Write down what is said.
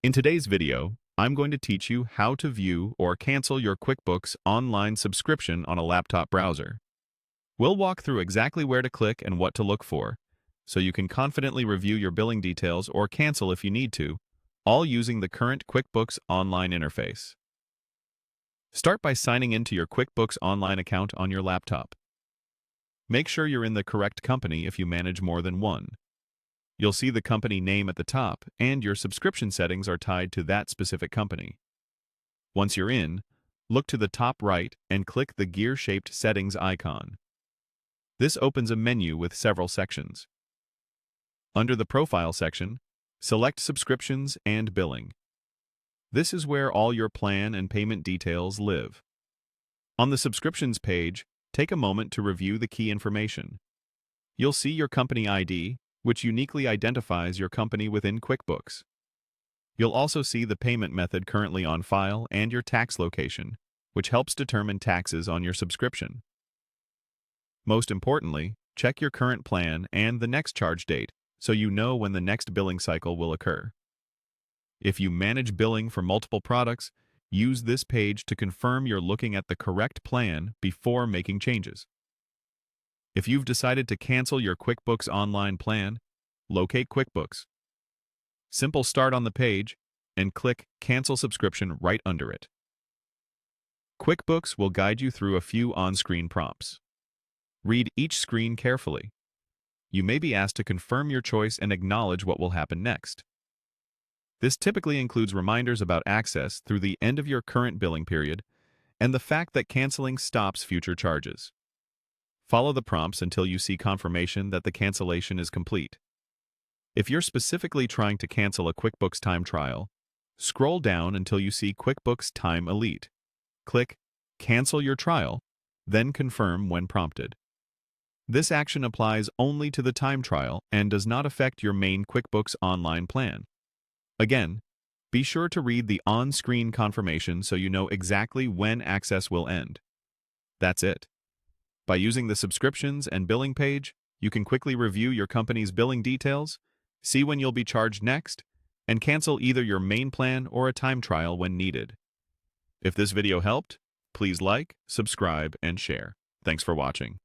In today's video, I'm going to teach you how to view or cancel your QuickBooks online subscription on a laptop browser. We'll walk through exactly where to click and what to look for, so you can confidently review your billing details or cancel if you need to, all using the current QuickBooks Online interface. Start by signing into your QuickBooks Online account on your laptop. Make sure you're in the correct company if you manage more than one. You'll see the company name at the top, and your subscription settings are tied to that specific company. Once you're in, look to the top right and click the gear-shaped settings icon. This opens a menu with several sections. Under the Profile section, select Subscriptions and Billing. This is where all your plan and payment details live. On the Subscriptions page, take a moment to review the key information. You'll see your company ID, which uniquely identifies your company within QuickBooks. You'll also see the payment method currently on file and your tax location, which helps determine taxes on your subscription. Most importantly, check your current plan and the next charge date so you know when the next billing cycle will occur. If you manage billing for multiple products, use this page to confirm you're looking at the correct plan before making changes. If you've decided to cancel your QuickBooks Online plan, locate QuickBooks. Simple Start on the page and click Cancel Subscription right under it. QuickBooks will guide you through a few on-screen prompts. Read each screen carefully. You may be asked to confirm your choice and acknowledge what will happen next. This typically includes reminders about access through the end of your current billing period and the fact that canceling stops future charges. Follow the prompts until you see confirmation that the cancellation is complete. If you're specifically trying to cancel a QuickBooks Time trial, scroll down until you see QuickBooks Time Elite. Click Cancel Your Trial, then confirm when prompted. This action applies only to the time trial and does not affect your main QuickBooks Online plan. Again, be sure to read the on-screen confirmation so you know exactly when access will end. That's it. By using the Subscriptions and Billing page, you can quickly review your company's billing details, see when you'll be charged next, and cancel either your main plan or a time trial when needed. If this video helped, please like, subscribe, and share. Thanks for watching.